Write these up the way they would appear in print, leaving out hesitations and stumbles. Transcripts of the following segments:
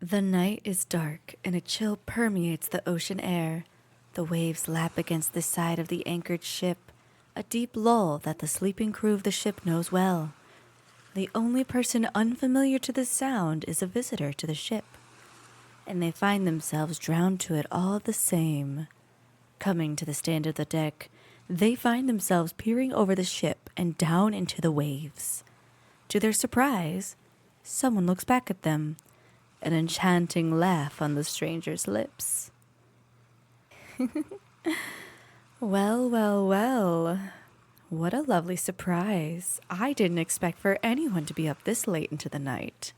The night is dark and a chill permeates the ocean air. The waves lap against the side of the anchored ship, a deep lull that the sleeping crew of the ship knows well. The only person unfamiliar to this sound is a visitor to the ship, and they find themselves drowned to it all the same. Coming to the stand of the deck, they find themselves peering over the ship and down into the waves. To their surprise, someone looks back at them, an enchanting laugh on the stranger's lips. Well, well, well. What a lovely surprise. I didn't expect for anyone to be up this late into the night.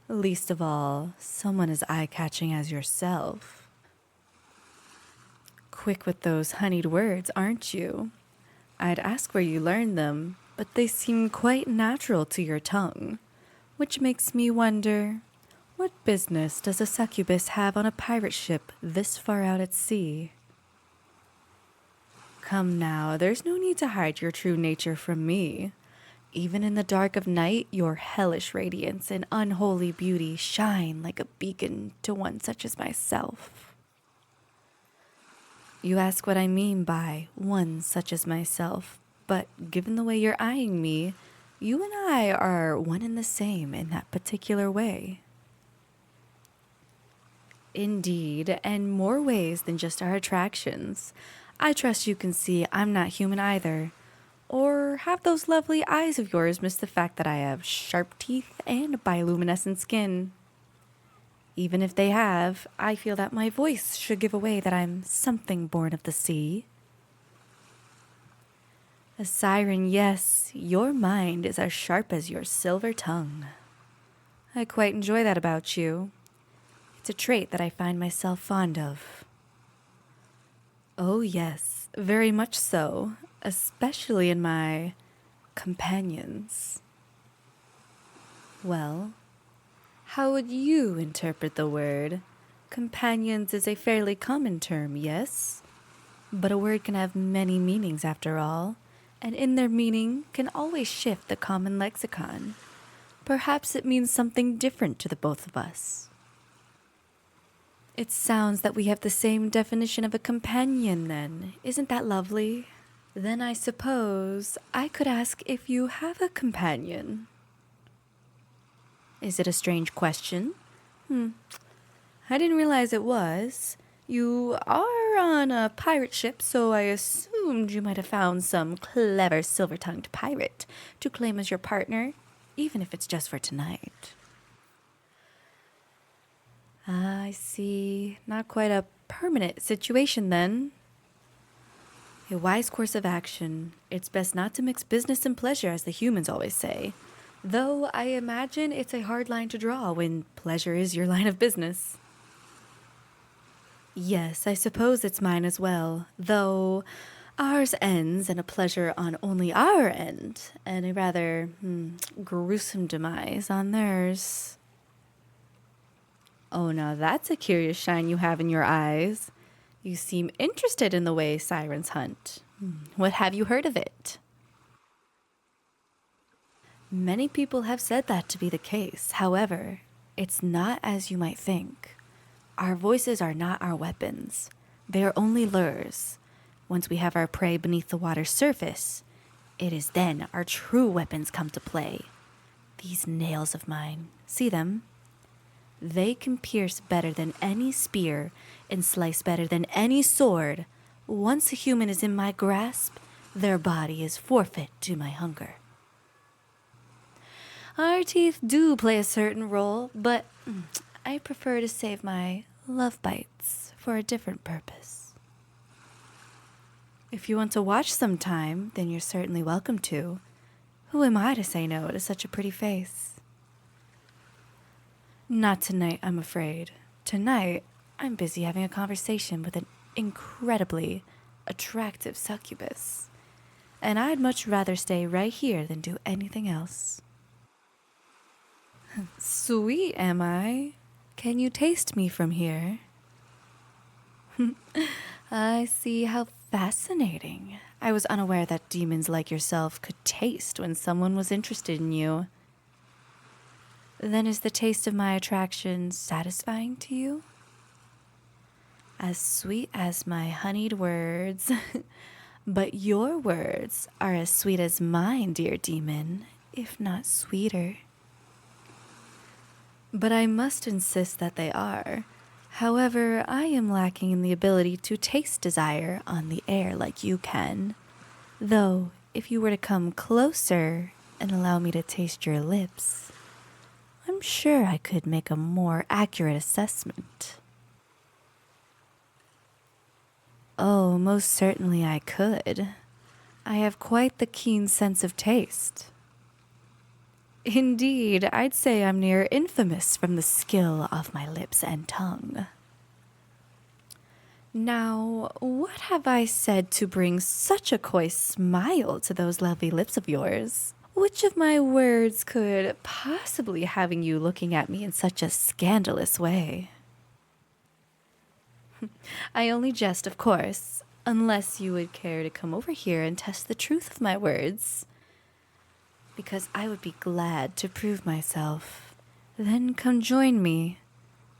Least of all, someone as eye-catching as yourself. Quick with those honeyed words, aren't you? I'd ask where you learned them, but they seem quite natural to your tongue. Which makes me wonder, what business does a succubus have on a pirate ship this far out at sea? Come now, there's no need to hide your true nature from me. Even in the dark of night, your hellish radiance and unholy beauty shine like a beacon to one such as myself. You ask what I mean by one such as myself, but given the way you're eyeing me, you and I are one and the same in that particular way. Indeed, and more ways than just our attractions. I trust you can see I'm not human either. Or have those lovely eyes of yours miss the fact that I have sharp teeth and bioluminescent skin? Even if they have, I feel that my voice should give away that I'm something born of the sea. A siren, yes, your mind is as sharp as your silver tongue. I quite enjoy that about you. It's a trait that I find myself fond of. Oh yes, very much so, especially in my companions. Well, how would you interpret the word? Companions is a fairly common term, yes? But a word can have many meanings after all, and in their meaning can always shift the common lexicon. Perhaps it means something different to the both of us. It sounds that we have the same definition of a companion then. Isn't that lovely? Then I suppose I could ask if you have a companion. Is it a strange question? I didn't realize it was. You are on a pirate ship, so I assumed you might have found some clever silver-tongued pirate to claim as your partner, even if it's just for tonight. I see. Not quite a permanent situation, then. A wise course of action. It's best not to mix business and pleasure, as the humans always say. Though I imagine it's a hard line to draw when pleasure is your line of business. Yes, I suppose it's mine as well, though ours ends in a pleasure on only our end, and a rather gruesome demise on theirs. Oh, now that's a curious shine you have in your eyes. You seem interested in the way sirens hunt. What have you heard of it? Many people have said that to be the case. However, it's not as you might think. Our voices are not our weapons. They are only lures. Once we have our prey beneath the water's surface, it is then our true weapons come to play. These nails of mine, see them? They can pierce better than any spear and slice better than any sword. Once a human is in my grasp, their body is forfeit to my hunger. Our teeth do play a certain role, but I prefer to save my love bites for a different purpose. If you want to watch sometime, then you're certainly welcome to. Who am I to say no to such a pretty face? Not tonight, I'm afraid. Tonight, I'm busy having a conversation with an incredibly attractive succubus. And I'd much rather stay right here than do anything else. Sweet, am I? Can you taste me from here? I see. How fascinating. I was unaware that demons like yourself could taste when someone was interested in you. Then is the taste of my attraction satisfying to you? As sweet as my honeyed words. But your words are as sweet as mine, dear demon, if not sweeter. But I must insist that they are. However, I am lacking in the ability to taste desire on the air like you can. Though, if you were to come closer and allow me to taste your lips, I'm sure I could make a more accurate assessment. Oh, most certainly I could. I have quite the keen sense of taste. Indeed, I'd say I'm near infamous from the skill of my lips and tongue. Now, what have I said to bring such a coy smile to those lovely lips of yours? Which of my words could possibly having you looking at me in such a scandalous way? I only jest, of course, unless you would care to come over here and test the truth of my words. Because I would be glad to prove myself. Then come join me.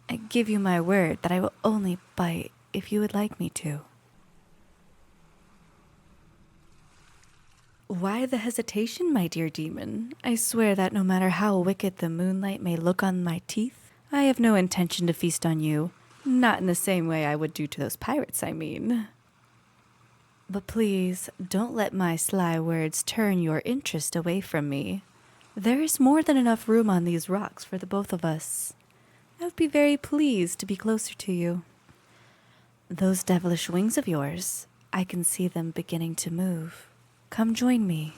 I give you my word that I will only bite if you would like me to. Why the hesitation, my dear demon? I swear that no matter how wicked the moonlight may look on my teeth, I have no intention to feast on you. Not in the same way I would do to those pirates, I mean. But please, don't let my sly words turn your interest away from me. There is more than enough room on these rocks for the both of us. I would be very pleased to be closer to you. Those devilish wings of yours, I can see them beginning to move. Come join me.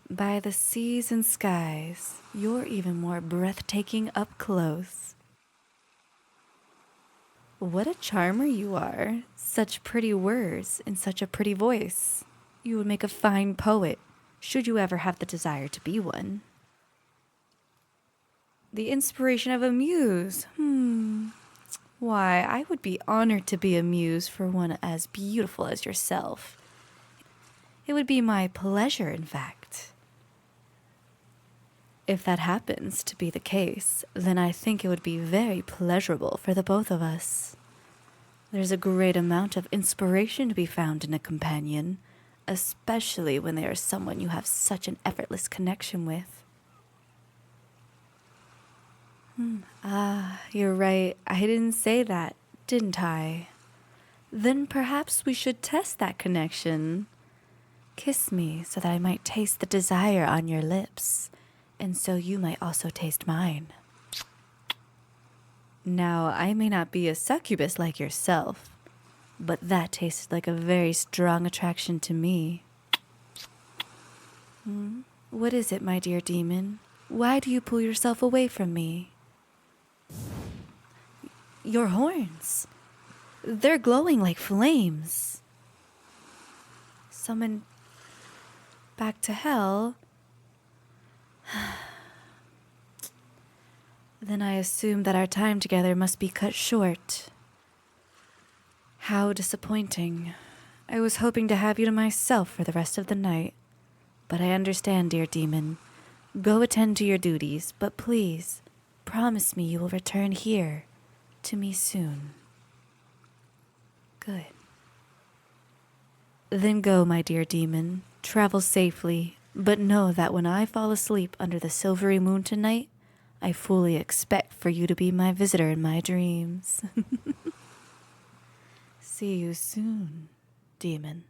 By the seas and skies, you're even more breathtaking up close. What a charmer you are. Such pretty words in such a pretty voice. You would make a fine poet, should you ever have the desire to be one. The inspiration of a muse. Why, I would be honored to be a muse for one as beautiful as yourself. It would be my pleasure, in fact. If that happens to be the case, then I think it would be very pleasurable for the both of us. There's a great amount of inspiration to be found in a companion, especially when they are someone you have such an effortless connection with. You're right. I didn't say that, didn't I? Then perhaps we should test that connection. Kiss me so that I might taste the desire on your lips, and so you might also taste mine. Now, I may not be a succubus like yourself, but that tasted like a very strong attraction to me. What is it, my dear demon? Why do you pull yourself away from me? Your horns. They're glowing like flames. Summoned back to hell? Then I assume that our time together must be cut short. How disappointing. I was hoping to have you to myself for the rest of the night. But I understand, dear demon. Go attend to your duties, but please, promise me you will return here to me soon. Good. Then go, my dear demon. Travel safely, but know that when I fall asleep under the silvery moon tonight, I fully expect for you to be my visitor in my dreams. See you soon, demon.